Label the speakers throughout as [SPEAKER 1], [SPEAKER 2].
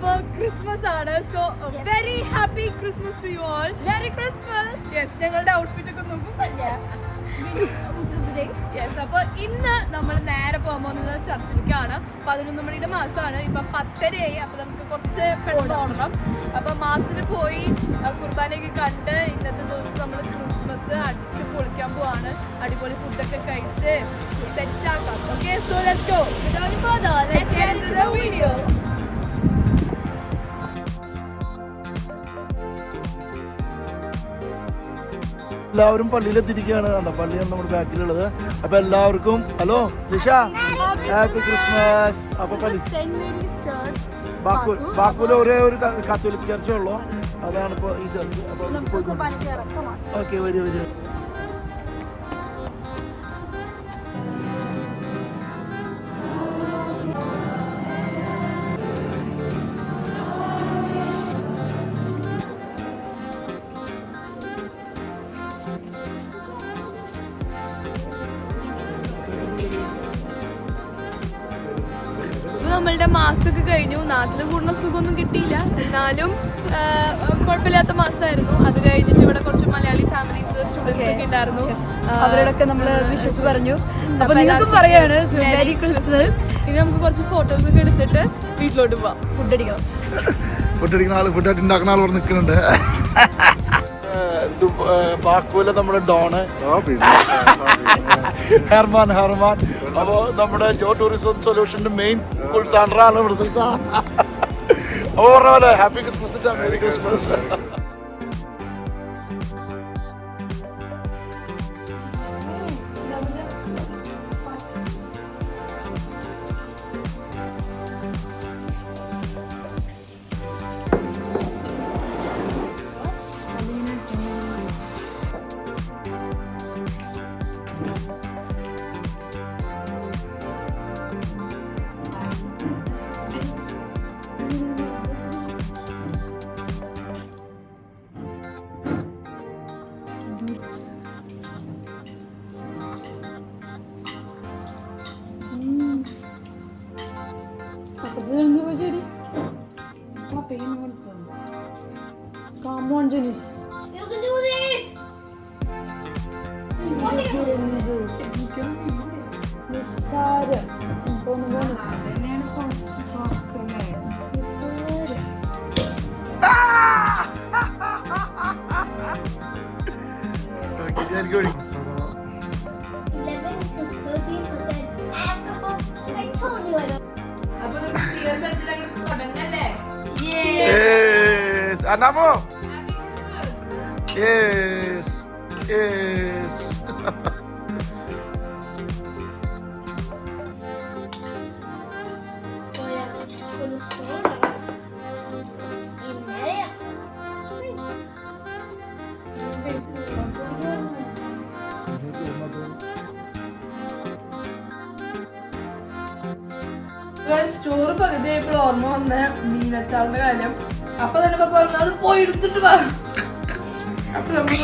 [SPEAKER 1] അപ്പോൾ ക്രിസ്മസ് ആണ്. So very happy Christmas to you all.
[SPEAKER 2] Merry Christmas.
[SPEAKER 1] Yes, ഞങ്ങളുടെ outfit ഒക്കെ നോക്കും. യെസ്, അപ്പോൾ ഇന്ന് നമ്മൾ നേരെ പോകാൻ പോകുന്നത് ചർച്ചിലേക്കാണ്. 11 മണിയുടെ മാസമാണ്. ഇപ്പം 10:30 അപ്പോൾ നമുക്ക് കുറച്ച് പെട്ടെന്ന് ഓടണം. അപ്പോൾ മാസിന് പോയി കുർബാനയൊക്കെ കണ്ട് ഇന്നത്തെ ദിവസം നമ്മൾ ക്രിസ്മസ് അടിച്ച് പൊളിക്കാൻ പോവാണ്. അടിപൊളി ഫുഡൊക്കെ കഴിച്ച് സെറ്റ് ആക്കാം. Okay, so let's go. Without further, let's get into the video.
[SPEAKER 3] എല്ലാവരും പള്ളിയിലെത്തിരിക്കുകയാണ്. പള്ളിയാണ് നമ്മുടെ ബാക്കിലുള്ളത്. അപ്പൊ എല്ലാവർക്കും ഹലോ ലിഷ, ഹാപ്പി ക്രിസ്മസ്. അപ്പൊ ബാക്കൂല് ഒരേ ഒരു കാത്തോലിക് ചർച്ച ഉള്ളു, അതാണ് ഇപ്പൊ ഈ ചർച്ച്. ഓക്കെ, വരൂ.
[SPEAKER 1] നമ്മളുടെ മാസമൊക്കെ കഴിഞ്ഞു. നാട്ടിൽ കൂടുന്ന സുഖമൊന്നും കിട്ടിയില്ല, എന്നാലും കുഴപ്പമില്ലാത്ത മാസമായിരുന്നു. അത് കഴിഞ്ഞിട്ട് ഇവിടെ കുറച്ച് മലയാളി ഫാമിലീസ്, സ്റ്റുഡൻസ് ഒക്കെ ഉണ്ടായിരുന്നു.
[SPEAKER 2] അവരോടൊക്കെ നമ്മൾ വിഷസ് പറഞ്ഞു. അപ്പൊ നിങ്ങൾക്കും പറയാണ് മെരി ക്രിസ്മസ്.
[SPEAKER 1] ഇനി നമുക്ക് കുറച്ച് ഫോട്ടോസ് ഒക്കെ എടുത്തിട്ട് വീട്ടിലോട്ട് പോവാം.
[SPEAKER 2] ഫുഡ് അടിക്കണം.
[SPEAKER 3] ഫുഡ് ഉണ്ടാക്കുന്ന ആൾ ഇവിടെ നിൽക്കുന്നുണ്ട്. ബാക്കൂല നമ്മുടെ ഡോണ് ഹെർമാൻ. അപ്പോ നമ്മുടെ ജോ ടൂറിസം സൊല്യൂഷന്റെ മെയിൻ കുൾസാൻഡറാണ് ഇവിടുത്തെ. അപ്പൊ പറഞ്ഞ പോലെ happy Christmas, merry Christmas.
[SPEAKER 2] Come on, Janice.
[SPEAKER 4] You can do this.
[SPEAKER 2] Nisara.
[SPEAKER 3] Anamo? Yes.
[SPEAKER 1] സ്റ്റോറ് പകുതിയായപ്പോൾ ഓർമ്മ വന്ന മീനച്ചാറിന്റെ കാര്യം. അപ്പൊ തന്നെ പറഞ്ഞു അത് പോയി എടുത്തിട്ട് വാ.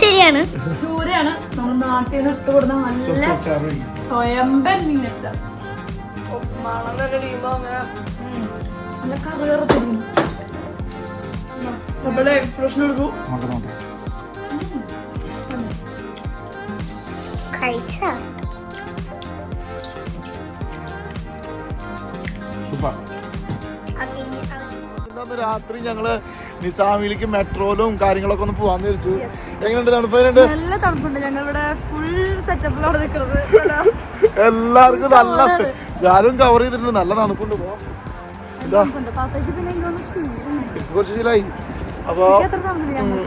[SPEAKER 4] ശരിയാണ്.
[SPEAKER 2] ചൂരയാണ് നമ്മൾ നാട്ടിൽ നിന്ന് ഇട്ട് കൊടുത്ത നല്ല സ്വയംബൻ മീനച്ചാർ.
[SPEAKER 1] മണം തന്നെ ഇടിയുമ്പോ അങ്ങനെ
[SPEAKER 2] നല്ല കറിയറത്തിരിക്കും.
[SPEAKER 1] നമ്മുടെ എക്സ്പ്രഷൻ എടുക്കൂ.
[SPEAKER 3] രാത്രി ഞങ്ങള് നിസാമിലേക്ക് മെട്രോയിലും കാര്യങ്ങളൊക്കെ ഒന്ന് പോവാന്ന് വിചാരിച്ചു. എങ്ങനെയുണ്ട്? തണുപ്പുണ്ട്?
[SPEAKER 2] നല്ല തണുപ്പുണ്ട്. ഞങ്ങൾ ഇവിടെ ഫുൾ സെറ്റപ്പിലാണ് നിൽക്കുന്നത്.
[SPEAKER 3] എല്ലാവർക്കും നല്ല, ഞാനും കവർ ചെയ്തിട്ടുണ്ട്. നല്ല തണുപ്പുണ്ട്. കുറച്ച് ശീലായി. അപ്പൊ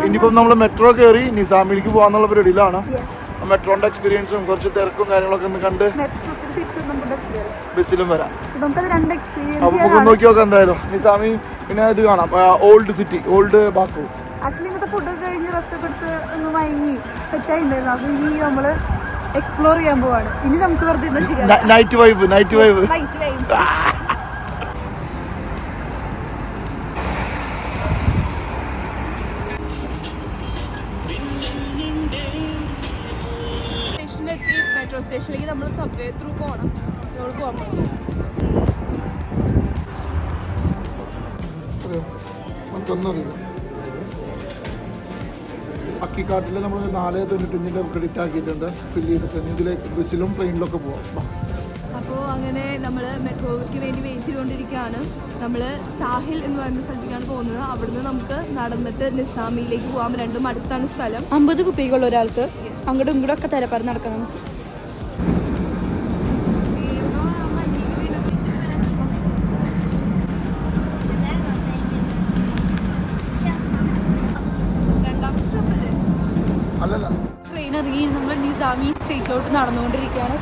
[SPEAKER 3] ഇനിയിപ്പം നമ്മള് മെട്രോ കയറി നിസാമിലേക്ക് പോവാന്നുള്ള പരിപാടിയിലാണ്. മെട്രോന്റെ എക്സ്പീരിയൻസും കുറച്ച് തിരക്കും കാര്യങ്ങളൊക്കെ ഒന്ന് കണ്ട് ബസ്സിലും വരാം. അപ്പൊ നോക്കി നോക്കാം എന്തായാലും. നിസാമി പിന്നെ ഇത് കാണാം, old city, old Baku.
[SPEAKER 2] Actually ഇന്നത്തെ ഫുഡൊക്കെ കഴിഞ്ഞ് റെസ്റ്റൊക്കെ എടുത്ത് ഒന്ന് വൈകി സെറ്റ് ആയിട്ടുണ്ടായിരുന്നു. അപ്പൊ ഇനി നമ്മള് എക്സ്പ്ലോർ ചെയ്യാൻ പോവാണ്. ഇനി നമുക്ക് വെറുതെ ശരിയാണ്
[SPEAKER 3] നൈറ്റ് വൈബ്.
[SPEAKER 1] മെട്രോ സ്റ്റേഷനിലേക്ക് നമ്മൾ സബ്വേ ത്രൂ പോകണം. നമ്മൾ പോകാൻ പോകും.
[SPEAKER 3] നമുക്കൊന്നും അറിയില്ല. അക്കിക്കാട്ടിൽ നമ്മൾ 4.95 ക്രെഡിറ്റ് ആക്കിയിട്ടുണ്ട്. ഫില്ല് ചെയ്തിട്ട് ഇതിലേക്ക് ബസ്സിലും ട്രെയിനിലൊക്കെ പോവാം.
[SPEAKER 1] അപ്പോൾ അങ്ങനെ നമ്മൾ മെട്രോയ്ക്ക് വേണ്ടി വെയിറ്റ് ചെയ്തുകൊണ്ടിരിക്കുകയാണ്. നമ്മൾ സാഹിൽ എന്ന് പറയുന്ന സ്ഥലത്തേക്കാണ് പോകുന്നത്. അവിടുന്ന് നമുക്ക് നടന്നിട്ട് നിസാമിയിലേക്ക് പോകാം. രണ്ടും അടുത്താണ് സ്ഥലം.
[SPEAKER 2] 50 കുപ്പികളുള്ള ഒരാൾക്ക് അങ്ങോട്ടും ഇങ്ങോട്ടും ഒക്കെ തരപ്പറ നടക്കണം.
[SPEAKER 3] അല്ലല്ല,
[SPEAKER 2] ട്രെയിൻ ഇറങ്ങി നമ്മൾ നിസാമി സ്ട്രീറ്റിലോട്ട് നടന്നുകൊണ്ടിരിക്കുകയാണ്.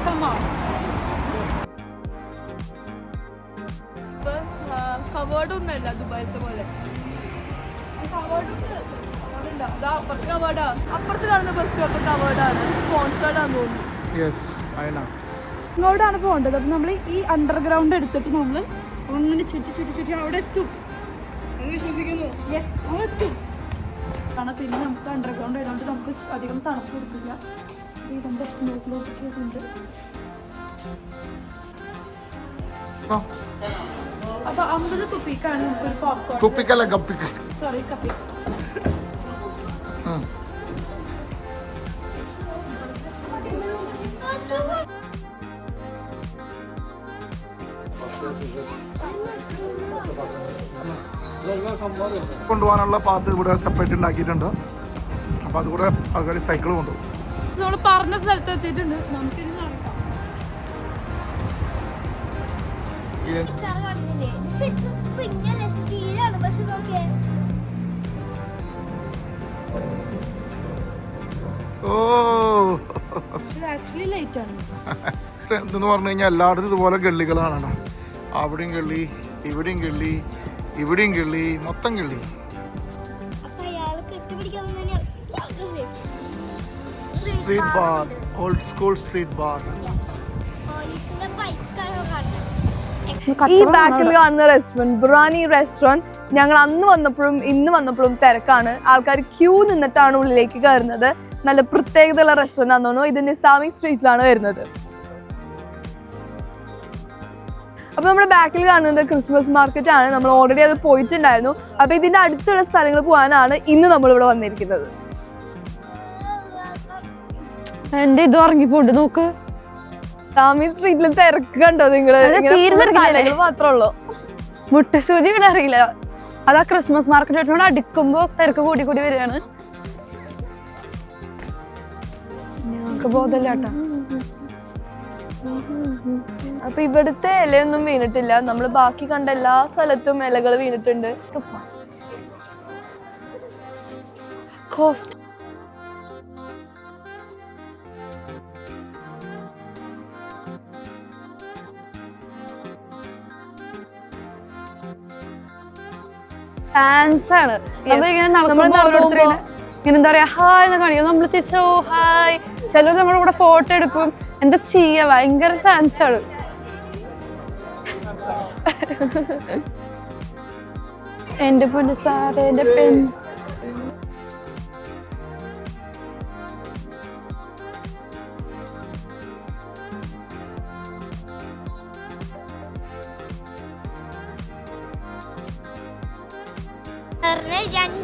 [SPEAKER 1] കവേർഡൊന്നുമല്ല ദുബായിത്തെ പോലെ. അപ്പുറത്ത് കാണുന്ന ബസ് സ്റ്റോപ്പ് കവേർഡാണ്, സ്പോൺസേർഡാന്ന് തോന്നുന്നു.
[SPEAKER 2] ഇങ്ങോട്ടാണ് പോകേണ്ടത്. അപ്പം നമ്മൾ ഈ അണ്ടർഗ്രൗണ്ട് എടുത്തിട്ട് നമ്മൾ അങ്ങനെ ചുറ്റി അവിടെ എത്തും. യെസ്, അവിടെ എത്തും. കാരണം പിന്നെ നമുക്ക് അണ്ടർഗ്രൗണ്ട് ആയതുകൊണ്ട് നമുക്ക് അധികം തണുപ്പ് കൊടുക്കില്ല. ഇതിൻ്റെ സ്മോക്കിലോട്ടൊക്കെ ഉണ്ട്. അപ്പൊ 50 കുപ്പിക്കാണ് നമുക്കൊരു പോപ്കോൺ.
[SPEAKER 3] കുപ്പിക്കല്ല, കപ്പിക്ക്.
[SPEAKER 2] സോറി, കപ്പി.
[SPEAKER 3] കൊണ്ടുപോകാനുള്ള പാത്ത് ഇവിടെ സെപ്പറേറ്റ് ഉണ്ടാക്കിയിട്ടുണ്ട്. അപ്പോൾ അതുകൂടെ ആൾക്കാർ സൈക്കിൾ കൊണ്ടുപോകും.
[SPEAKER 2] നമ്മൾ പറഞ്ഞ സ്ഥലത്ത് എത്തിയിട്ടുണ്ട്. നമുക്കിനി നടക്കാം. ആക്ച്വലി ലൈറ്റ് ആണ്.
[SPEAKER 3] എന്തെന്ന് പറഞ്ഞു കഴിഞ്ഞാൽ എല്ലായിടത്തും ഇതുപോലെ ഗള്ളികളാണ്. അവിടെയും ഗള്ളി, ഇവിടെയും ഗള്ളി, ഇവിടെയും ഗള്ളി, മൊത്തം gully. Street bar, old school street bar.
[SPEAKER 1] ഈ ബാക്കിൽ കാണുന്ന റെസ്റ്റോറൻറ്റ് ബുറാനി റെസ്റ്റോറൻറ്റ്, ഞങ്ങൾ അന്ന് വന്നപ്പോഴും ഇന്ന് വന്നപ്പോഴും തിരക്കാണ്. ആൾക്കാർ ക്യൂ നിന്നിട്ടാണ് ഉള്ളിലേക്ക് കയറുന്നത്. നല്ല പ്രത്യേകതയുള്ള റെസ്റ്റോറൻറ്റ് ആണെന്ന് തോന്നുന്നു. ഇത് നിസാമി സ്ട്രീറ്റിലാണ് വരുന്നത്. അപ്പൊ നമ്മുടെ ബാക്കിൽ കാണുന്നത് ക്രിസ്മസ് മാർക്കറ്റ് ആണ്. നമ്മൾ ഓൾറെഡി അത് പോയിട്ടുണ്ടായിരുന്നു. അപ്പൊ ഇതിന്റെ അടുത്തുള്ള സ്ഥലങ്ങൾ പോകാനാണ് ഇന്ന് നമ്മളിവിടെ വന്നിരിക്കുന്നത്.
[SPEAKER 2] എന്റെ ഇത് ഉറങ്ങിപ്പോണ്ട് നോക്ക്.
[SPEAKER 1] നിസാമി സ്ട്രീറ്റിൽ തിരക്ക് കണ്ടോ നിങ്ങള്? മാത്രമേ ഉള്ളൂ.
[SPEAKER 2] മുട്ടസൂചി ഇവിടെ അറിയില്ല. അതാ ക്രിസ്മസ് മാർക്കറ്റ് അടുക്കുമ്പോ തിരക്ക് കൂടി കൂടി വരികയാണ്. ഞങ്ങൾക്ക് ബോധമില്ല കേട്ടോ.
[SPEAKER 1] അപ്പൊ ഇവിടുത്തെ ഇലയൊന്നും വീണിട്ടില്ല. നമ്മൾ ബാക്കി കണ്ട എല്ലാ സ്ഥലത്തും ഇലകൾ വീണിട്ടുണ്ട്.
[SPEAKER 2] കോസ്റ്റ് ഫാൻസ് ആണ്. നമ്മളിങ്ങനെ നടക്കുമ്പോൾ ഇങ്ങനെ എന്താ പറയാ ഹായ് എന്ന് കാണിക്കും. നമ്മൾ തിരിച്ചോ ഹായ്. ചിലർ നമ്മുടെ കൂടെ ഫോട്ടോ എടുക്കും. എന്താ ചെയ്യാ, ഭയങ്കര ഫാൻസ് ആണ്. എന്റെ പൊന്നു സാറേ, എന്റെ പെൺ.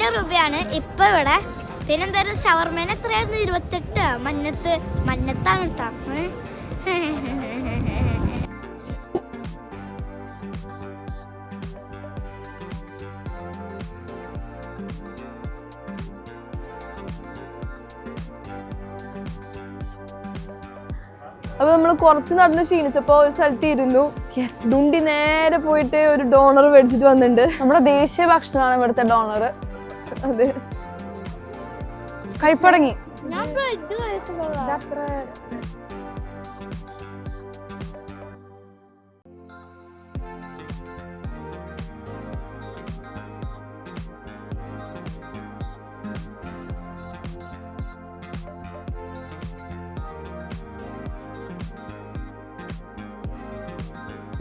[SPEAKER 4] ₹2 ഇപ്പൊ ഇവിടെ. പിന്നെന്തായാലും ഷവർമേന എത്രയായിരുന്നു? 28. മഞ്ഞത്താണ് കേട്ടോ.
[SPEAKER 1] അപ്പൊ നമ്മൾ കുറച്ച് നടന്ന് ക്ഷീണിച്ചപ്പോ ഒരു സ്ഥലത്ത് ഇരുന്നു. ഡുണ്ടി നേരെ പോയിട്ട് ഒരു ഡോണർ മേടിച്ചിട്ട് വന്നിട്ടുണ്ട്.
[SPEAKER 2] നമ്മുടെ ദേശീയ ഭക്ഷണമാണ് ഇവിടുത്തെ ഡോണർ.
[SPEAKER 1] അതെ,
[SPEAKER 2] കഴിപ്പടങ്ങി.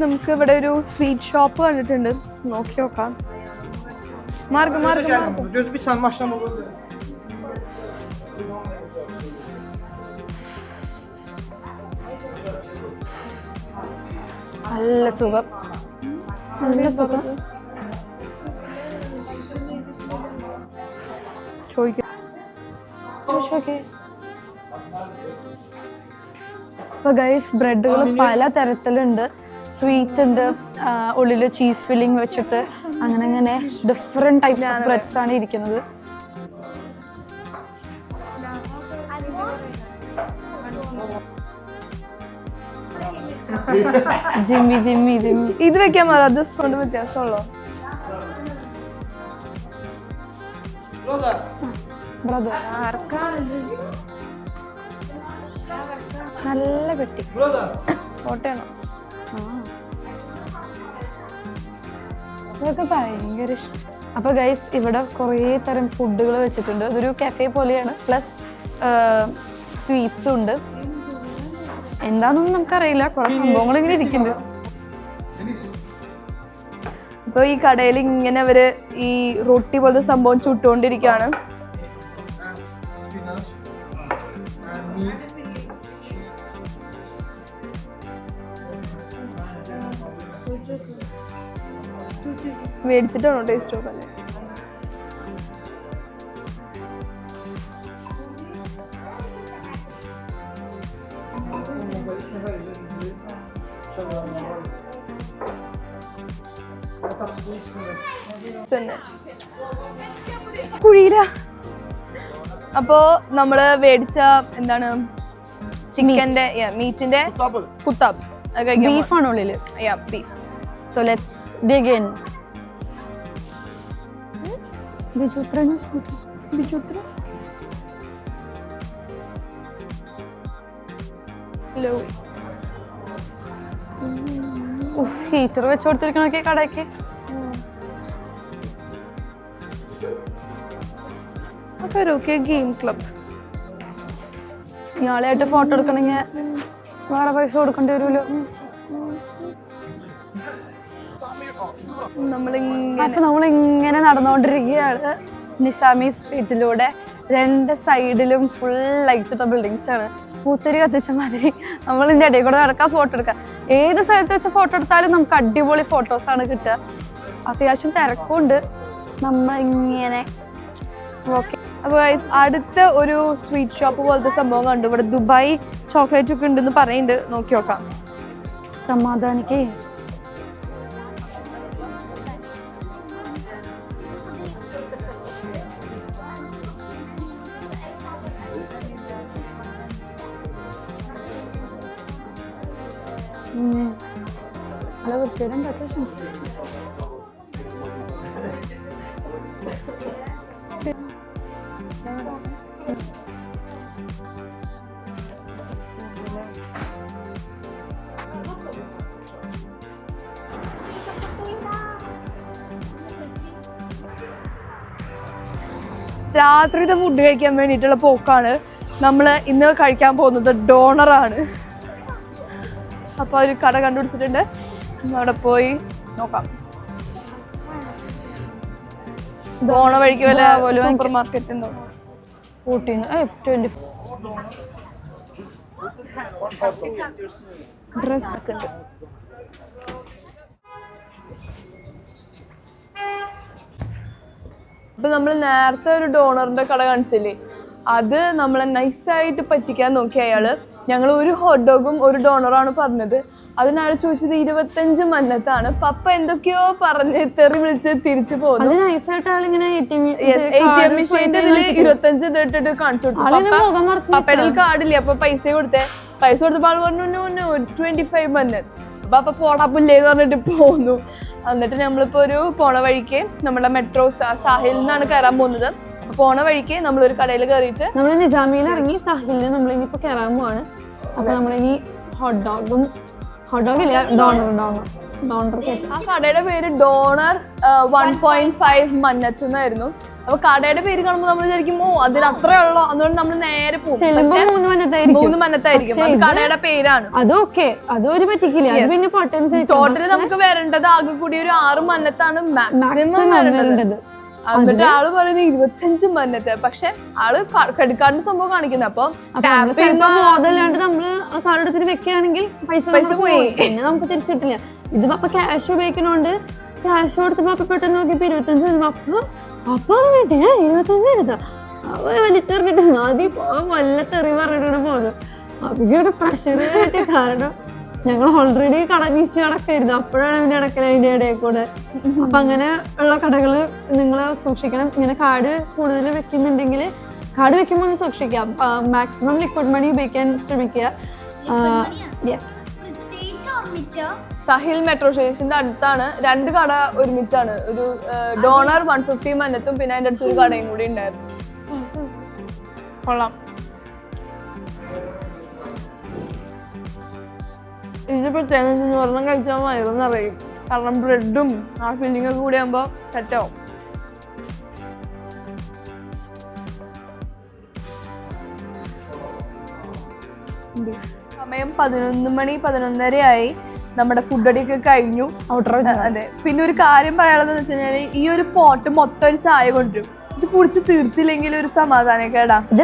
[SPEAKER 1] നമുക്ക് ഇവിടെ ഒരു സ്വീറ്റ് ഷോപ്പ് കണ്ടിട്ടുണ്ട്. നോക്കി നോക്കാം. മാർഗം
[SPEAKER 2] നല്ല സുഖം, നല്ല സുഖം.
[SPEAKER 5] ചോദിക്കാം.
[SPEAKER 2] അപ്പൊ ഗൈസ് ബ്രെഡുകൾ പല തരത്തിലുണ്ട്. സ്വീറ്റ് ഉണ്ട്, ഉള്ളില് ചീസ് ഫില്ലിംഗ് വെച്ചിട്ട് അങ്ങനെ ഡിഫറെന്റ് ടൈപ്സ് ഓഫ് ബ്രെഡ്സ് ആണ് ഇരിക്കുന്നത്. ജിമ്മി ജിമ്മി ജിമ്മി
[SPEAKER 5] ഇത് വെക്കാൻ മതി, അത് കൊണ്ട് വ്യത്യാസമുള്ളോ?
[SPEAKER 2] ബ്രദർ നല്ല പെട്ടി
[SPEAKER 5] കോട്ടയാണോ?
[SPEAKER 2] അതൊക്കെ ഭയങ്കര ഇഷ്ടം. അപ്പൊ ഗൈസ് ഇവിടെ കുറേ തരം ഫുഡുകൾ വെച്ചിട്ടുണ്ട്. ഇതൊരു കഫേ പോലെയാണ്, പ്ലസ് സ്വീറ്റ്സും ഉണ്ട്. എന്താണെന്നൊന്നും നമുക്കറിയില്ല, കുറെ സംഭവങ്ങൾ ഇങ്ങനെ ഇരിക്കുന്നുണ്ട്.
[SPEAKER 5] ഇപ്പൊ ഈ കടയിൽ ഇങ്ങനെ അവര് ഈ റൊട്ടി പോലത്തെ സംഭവം ചുട്ടുകൊണ്ടിരിക്കുകയാണ്. മേടിച്ചിട്ടാണോ ടേസ്റ്റ് നോക്കാൻ? കുഴീര. അപ്പോ നമ്മള് മേടിച്ച എന്താണ് ചിക്കന്റെ മീറ്റിന്റെ കുത്താബ്
[SPEAKER 2] ബീഫാണ് ഉള്ളില്.
[SPEAKER 5] Beef.
[SPEAKER 2] So let's dig in. Heater വെച്ച് കൊടുത്തിരിക്കണൊക്കെ കടയ്ക്ക്.
[SPEAKER 5] Game club.
[SPEAKER 2] ഇയാളായിട്ട് ഫോട്ടോ എടുക്കണമെങ്കിൽ വേറെ പൈസ കൊടുക്കേണ്ടി വരുമല്ലോ. അപ്പൊ നമ്മളിങ്ങനെ നടന്നുകൊണ്ടിരിക്കുകയാണ് നിസാമി സ്ട്രീറ്റിലൂടെ. രണ്ട് സൈഡിലും ഫുൾ ലൈറ്റ് ബിൽഡിങ്സ് ആണ്. പൂത്തിരി കത്തിച്ച മാതിരി നമ്മൾ ഇതിന്റെ ഇടയിൽ കൂടെ നടക്കാം, ഫോട്ടോ എടുക്കാം. ഏത് സ്ഥലത്ത് വെച്ച് ഫോട്ടോ എടുത്താലും നമുക്ക് അടിപൊളി ഫോട്ടോസാണ് കിട്ടുക. അത്യാവശ്യം തിരക്കുണ്ട്. നമ്മളിങ്ങനെ ഓക്കെ.
[SPEAKER 5] അപ്പൊ അടുത്ത ഒരു സ്വീറ്റ് ഷോപ്പ് പോലത്തെ സംഭവം കണ്ടു. ഇവിടെ ദുബായ് ചോക്ലേറ്റ് ഒക്കെ ഉണ്ടെന്ന് പറയുന്നുണ്ട്, നോക്കി നോക്കാം.
[SPEAKER 2] സമാധാനിക്കേ. നല്ല വൃത്തിയുടെ അത്യാവശ്യം.
[SPEAKER 5] രാത്രിത്തെ ഫുഡ് കഴിക്കാൻ വേണ്ടിയിട്ടുള്ള പോക്കാണ്. നമ്മൾ ഇന്ന് കഴിക്കാൻ പോകുന്നത് ഡോണറാണ്. അപ്പോൾ ഒരു കട കണ്ടുപിടിച്ചിട്ടുണ്ട്, അവിടെ പോയി നോക്കാം. ഡോണ വഴിക്ക് വല്ല സൂപ്പർ മാർക്കറ്റ് ഉണ്ടോ? ഡ്രസ് ഒക്കെ ഉണ്ട്. ഇപ്പൊ നമ്മൾ നേരത്തെ ഒരു ഡോണറിന്റെ കട കാണിച്ചില്ലേ, അത് നമ്മളെ നൈസായിട്ട് പറ്റിക്കാൻ നോക്കി അയാള്. ഞങ്ങൾ ഒരു ഹോട്ട് ഡോഗും ഒരു ഡോണറാണ് പറഞ്ഞത്. അതിനയാൾ ചോദിച്ചത് 25 മന്നത്താണ്. പപ്പ എന്തൊക്കെയോ പറഞ്ഞ് തെറി വിളിച്ച് തിരിച്ചു പോകുന്നു. ATM മെഷീന്റെ 25 ഇട്ടിട്ട് കാണിച്ചു കൊടുത്തു. പപ്പയുടെ കാർഡില്ലേ, അപ്പൊ പൈസ കൊടുത്തപ്പോ ആള് പറഞ്ഞു 25 മന്നത്ത്. അപ്പൊ പോടാപ്പില്ലേന്ന് പറഞ്ഞിട്ട് പോന്നു. എന്നിട്ട് നമ്മളിപ്പോ ഒരു പോണ വഴിക്ക് നമ്മുടെ മെട്രോ സാഹിലിൽ നിന്നാണ് കയറാൻ പോകുന്നത്. അപ്പൊ പോണ വഴിക്ക് നമ്മളൊരു കടയിൽ കയറിയിട്ട്
[SPEAKER 2] നമ്മൾ നിസാമിയിൽ ഇറങ്ങി സാഹിലിൽ നമ്മളിപ്പോ കയറാൻ പോവാണ്. അപ്പൊ നമ്മളിനി ഹോട്ട്ഡോഗില്ല ഡോണർ.
[SPEAKER 5] ആ കടയുടെ പേര് ഡോണർ 1.5 മന്നത്ത് എന്നായിരുന്നു. അപ്പൊ കടയുടെ പേര് കാണുമ്പോൾ നമ്മൾ വിചാരിക്കും അതിന് അത്രേ ഉള്ളോ, അതുകൊണ്ട് നമ്മൾ നേരെ പോകും. 3 മന്നത്തായിരിക്കും. അത് കടയുടെ പേരാണ്.
[SPEAKER 2] അതൊക്കെ അതൊരു പറ്റിക്കില്ല. പിന്നെ
[SPEAKER 5] ടോട്ടല് നമുക്ക് വരേണ്ടത് ആകെ കൂടി ഒരു 6 മന്നത്താണ് മാക്സിമം വരേണ്ടത്. എന്നിട്ട് ആള് പറയുന്നത് 25 മന്നത്ത്. പക്ഷെ ആള് ക്രെഡിറ്റ് കാർഡിന്റെ സംഭവം കാണിക്കുന്നത്. അപ്പൊ
[SPEAKER 2] അതല്ലാണ്ട് നമ്മള് ആ കാർഡ് എടുത്തിട്ട് വെക്കുകയാണെങ്കിൽ പൈസ പോയി, പിന്നെ നമുക്ക് തിരിച്ചിട്ടില്ല. ഇത് അപ്പൊ ക്യാഷ് ഉപയോഗിക്കണോണ്ട് ക്യാഷ് കൊടുത്തപ്പോ അപ്പൊ പെട്ടെന്ന് നോക്കിയപ്പോ 25 അപ്പൊ 25 വരുതാ. അവ വലിച്ചെറിഞ്ഞിട്ട് മതി വല്ല തെറി പറഞ്ഞിട്ട് പോന്നു. അപ്പൊ പ്രഷർ കയറിയിട്ട് കാരണം ഞങ്ങൾ ഓൾറെഡി കടനീശി നടക്കായിരുന്നു. അപ്പോഴാണ് അവന്റെ അടക്കല അതിന്റെ ഇടയിൽ കൂടെ. അപ്പൊ അങ്ങനെ ഉള്ള കടകള് നിങ്ങൾ സൂക്ഷിക്കണം. ഇങ്ങനെ കാർഡ് കൂടുതൽ വെക്കുന്നുണ്ടെങ്കിൽ കാർഡ് വെക്കുമ്പോൾ ഒന്ന് സൂക്ഷിക്കാം. മാക്സിമം ലിക്വിഡ് മണി ഉപയോഗിക്കാൻ ശ്രമിക്കുക. യെസ്.
[SPEAKER 5] സഹിൽ മെട്രോ സ്റ്റേഷന്റെ അടുത്താണ് 2 കട ഒരുമിച്ചാണ്. ഒരു ഡോണർ 150 മന്നത്തും പിന്നെ അതിന്റെ അടുത്തൊരു കടയും കൂടി ഉണ്ടായിരുന്നു. കൊള്ളാം. ഇത് പ്രത്യേകിച്ച് ഒരെണ്ണം കഴിച്ചാൽ വയറും നിറയും. കാരണം ബ്രെഡും ആ ഫില്ലിംഗ് ഒക്കെ കൂടി ആകുമ്പോൾ സെറ്റാവും. സമയം 11 മണി 11:30 ആയി. നമ്മുടെ ഫുഡ് അടിയൊക്കെ കഴിഞ്ഞു. അതെ. പിന്നെ ഒരു കാര്യം പറയാനുള്ളതെന്ന് വെച്ച് കഴിഞ്ഞാൽ ഈ ഒരു പോട്ട് മൊത്തം ഒരു ചായ കൊണ്ടുവരും. ഇത് കുടിച്ച് തീർത്തില്ലെങ്കിൽ ഒരു സമാധാനക്കേടാ. 5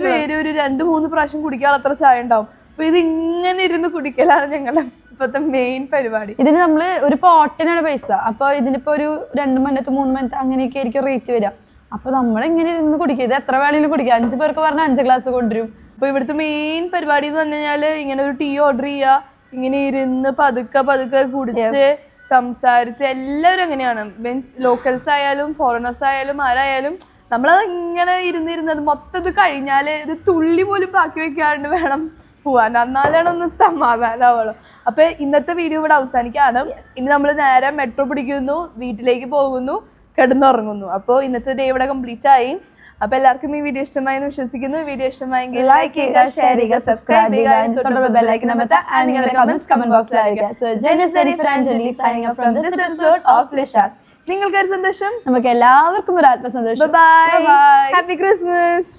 [SPEAKER 5] പേര് ഒരു 2-3 പ്രാവശ്യം കുടിക്കാൻ അത്ര ചായ ഉണ്ടാവും. അപ്പൊ ഇത് ഇങ്ങനെ ഇരുന്ന് കുടിക്കലാണ് ഞങ്ങളുടെ ഇപ്പത്തെ മെയിൻ പരിപാടി.
[SPEAKER 2] ഇതിന് നമ്മള് ഒരു പോട്ടിനാണ് പൈസ. അപ്പൊ ഇതിനിപ്പോ ഒരു 2 മന്നത്ത് 3 മന്നത്ത് അങ്ങനെയൊക്കെ ആയിരിക്കും റേറ്റ് വരിക. അപ്പൊ നമ്മളിങ്ങനെ ഇരുന്ന് കുടിക്കുക. ഇത് എത്ര വേണമെങ്കിലും കുടിക്കുക. 5 പേർക്ക് പറഞ്ഞാൽ 5 ഗ്ലാസ് കൊണ്ടുവരും.
[SPEAKER 5] അപ്പൊ ഇവിടുത്തെ മെയിൻ പരിപാടി എന്ന് പറഞ്ഞു കഴിഞ്ഞാല് ഇങ്ങനെ ഒരു ടീ ഓർഡർ ചെയ്യുക, ഇങ്ങനെ ഇരുന്ന് പതുക്കെ കുടിച്ച് സംസാരിച്ച് എല്ലാവരും അങ്ങനെയാണ്. മീൻസ് ലോക്കൽസ് ആയാലും ഫോറിനേഴ്സ് ആയാലും ആരായാലും നമ്മളത് ഇങ്ങനെ ഇരുന്നിരുന്നത് മൊത്തം ഇത് കഴിഞ്ഞാല് ഇത് തുള്ളി പോലും ബാക്കി വെക്കാണ്ട് വേണം പോവാൻ. എന്നാലാണ് ഒന്ന് സമാധാനമാവുള്ളൂ. അപ്പൊ ഇന്നത്തെ വീഡിയോ ഇവിടെ അവസാനിക്കാണ്. ഇനി നമ്മൾ നേരെ മെട്രോ പിടിക്കുന്നു, വീട്ടിലേക്ക് പോകുന്നു, കിടന്നുറങ്ങുന്നു. അപ്പോൾ ഇന്നത്തെ ഡേ ഇവിടെ കംപ്ലീറ്റ് ആയി. അപ്പൊ എല്ലാവർക്കും ഈ വീഡിയോ ഇഷ്ടമായി എന്ന് വിശ്വസിക്കുന്നു. വീഡിയോ ഇഷ്ടമായെങ്കിൽ ലൈക്ക് ചെയ്യുക, ഷെയർ ചെയ്യുക, സബ്സ്ക്രൈബ് ചെയ്യുക, തൊട്ടുള്ള ബെൽ ഐക്കൺ അമർത്തുക. ആൻഡ് നിങ്ങളുടെ കമന്റ്സ് കമന്റ് ബോക്സിൽ അറിയിക്കുക. സോ ജെനിസ് ഫ്രാഞ്ചലി signing off from this episode of ലിഷാസ്. നിങ്ങൾക്ക് ഒരു സന്തോഷം,
[SPEAKER 2] നമുക്ക് എല്ലാവർക്കും ഒരു ആത്മസന്തോഷം.
[SPEAKER 5] Bye bye. Happy Christmas.